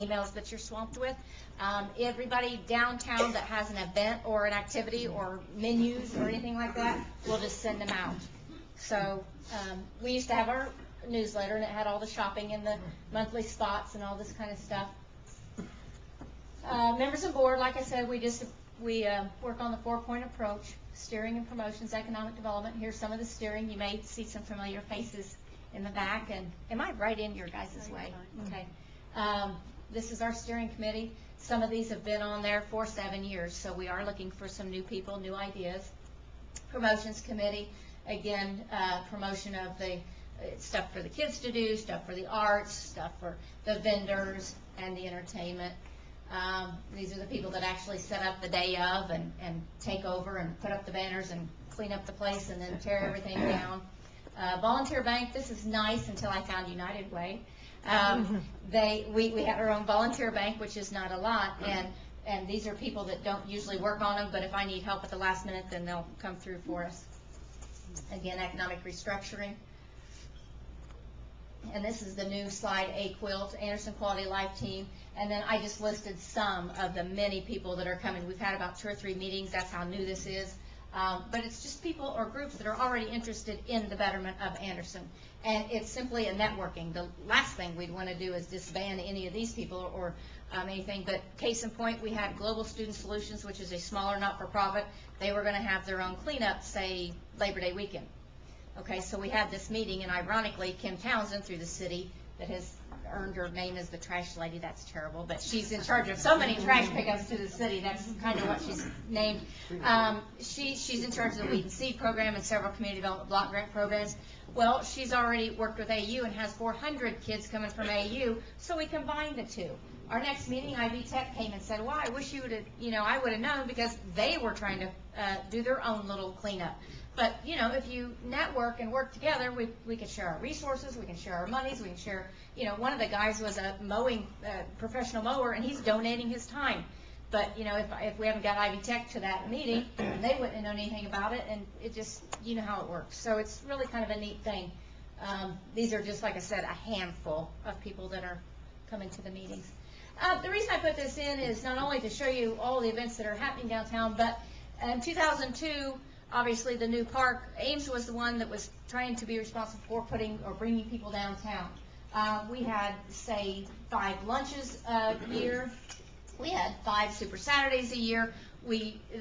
emails that you're swamped with. Everybody downtown that has an event or an activity or menus or anything like that, we'll just send them out. So we used to have our newsletter, and it had all the shopping and the monthly spots and all this kind of stuff. Members of board, like I said, we work on the 4-point approach: steering and promotions, economic development. Here's some of the steering. You may see some familiar faces in the back. And am I right in your guys' way? Okay. This is our steering committee. Some of these have been on there for 7 years, so we are looking for some new people, new ideas. Promotions committee, again, promotion of the stuff for the kids to do, stuff for the arts, stuff for the vendors and the entertainment. These are the people that actually set up the day of and take over and put up the banners and clean up the place and then tear everything down. Volunteer bank, this is nice until I found United Way. We have our own volunteer bank, which is not a lot, and these are people that don't usually work on them, but if I need help at the last minute, then they'll come through for us. Again, economic restructuring. And this is the new slide, A-Quilt, Anderson Quality Life Team. And then I just listed some of the many people that are coming. We've had about 2 or 3 meetings. That's how new this is. But it's just people or groups that are already interested in the betterment of Anderson. And it's simply a networking. The last thing we'd want to do is disband any of these people or anything. But case in point, we had Global Student Solutions, which is a smaller not-for-profit. They were going to have their own cleanup, say, Labor Day weekend. Okay, so we had this meeting, and ironically, Kim Townsend, through the city, that has earned her name as the trash lady. That's terrible, but she's in charge of so many trash pickups to the city. That's kind of what she's named. She's in charge of the Weed and Seed program and several community development block grant programs. Well, she's already worked with AU and has 400 kids coming from AU, so we combined the two. Our next meeting, Ivy Tech came and said, well, I wish you would have, I would have known, because they were trying to do their own little cleanup. But, if you network and work together, we can share our resources, we can share our monies, we can share, one of the guys was a mowing, professional mower, and he's donating his time. But, if we haven't got Ivy Tech to that meeting, they wouldn't have known anything about it, and it just, how it works. So it's really kind of a neat thing. These are just, like I said, a handful of people that are coming to the meetings. The reason I put this in is not only to show you all the events that are happening downtown, but in 2002, obviously the new park, Ames was the one that was trying to be responsible for bringing people downtown. We had, say, 5 lunches a year. We had 5 Super Saturdays a year.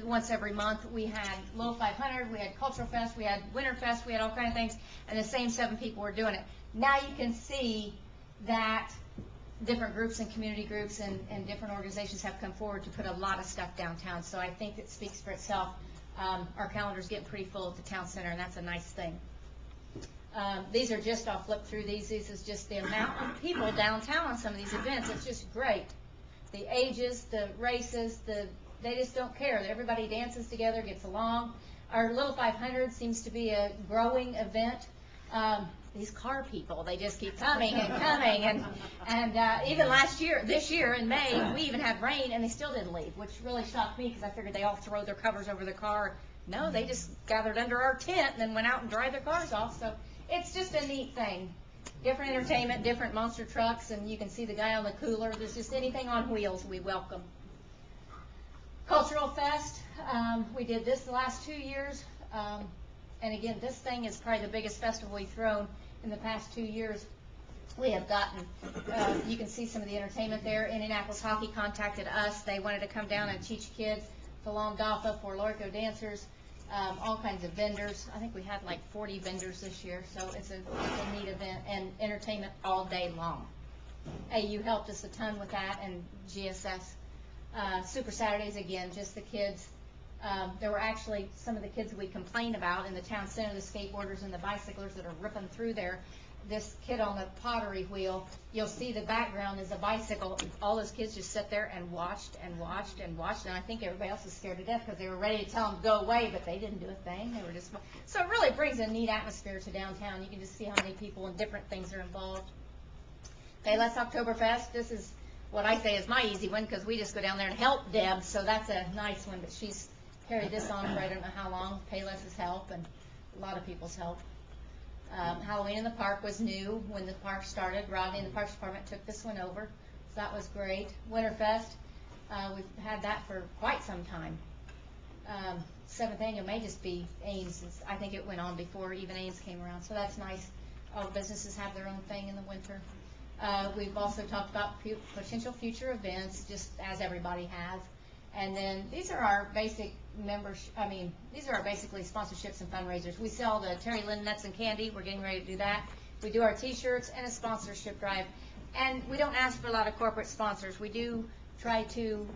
Once every month, we had Low 500, we had Cultural Fest, we had Winter Fest, we had all kinds of things, and the same 7 people were doing it. Now you can see that different groups and community groups and different organizations have come forward to put a lot of stuff downtown, so I think it speaks for itself. Our calendars get pretty full at the town center, and that's a nice thing. These are just, I'll flip through these. This is just the amount of people downtown on some of these events. It's just great. The ages, the races, they just don't care. Everybody dances together, gets along. Our Little 500 seems to be a growing event. These car people, they just keep coming and coming. And even this year in May, we even had rain, and they still didn't leave, which really shocked me because I figured they all throw their covers over the car. No, they just gathered under our tent and then went out and dried their cars off. So it's just a neat thing. Different entertainment, different monster trucks, and you can see the guy on the cooler. There's just anything on wheels we welcome. Cultural Fest, we did this the last 2 years. And again, this thing is probably the biggest festival we've thrown in the past 2 years. We have gotten, you can see some of the entertainment there. Indianapolis Hockey contacted us. They wanted to come down and teach kids. Falun Dafa, for Lorco dancers, all kinds of vendors. I think we had like 40 vendors this year, so it's a neat event, and entertainment all day long. AU helped us a ton with that, and GSS. Super Saturdays, again, just the kids. There were actually some of the kids that we complained about in the town center, the skateboarders and the bicyclers that are ripping through there. This kid on the pottery wheel, you'll see the background is a bicycle. All those kids just sat there and watched and watched and watched, and I think everybody else was scared to death because they were ready to tell them to go away, but they didn't do a thing. They were just so it really brings a neat atmosphere to downtown. You can just see how many people and different things are involved. Payless Oktoberfest. This is what I say is my easy one because we just go down there and help Deb, so that's a nice one, but she's carried this on for I don't know how long. Payless's help and a lot of people's help. Halloween in the Park was new when the park started. Rodney in the Parks Department took this one over. So that was great. Winterfest, we've had that for quite some time. 7th annual may just be Ames. I think it went on before even Ames came around, so that's nice. All the businesses have their own thing in the winter. We've also talked about potential future events, just as everybody has. And then these are our basic these are our basically sponsorships and fundraisers. We sell the Terry Lynn nuts and candy. We're getting ready to do that. We do our T-shirts and a sponsorship drive. And we don't ask for a lot of corporate sponsors. We do try to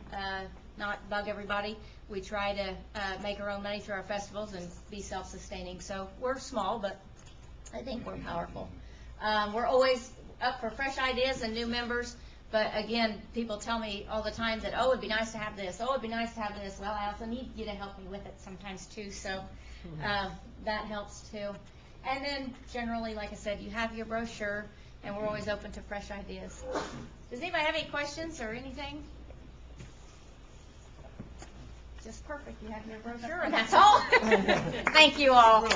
not bug everybody. We try to make our own money through our festivals and be self-sustaining. So we're small, but I think we're powerful. We're always up for fresh ideas and new members. But again, people tell me all the time that, oh, it'd be nice to have this. Oh, it'd be nice to have this. Well, I also need you to help me with it sometimes too. So that helps too. And then generally, like I said, you have your brochure, and we're always open to fresh ideas. Does anybody have any questions or anything? Just perfect. You have your brochure, and that's all. Thank you all.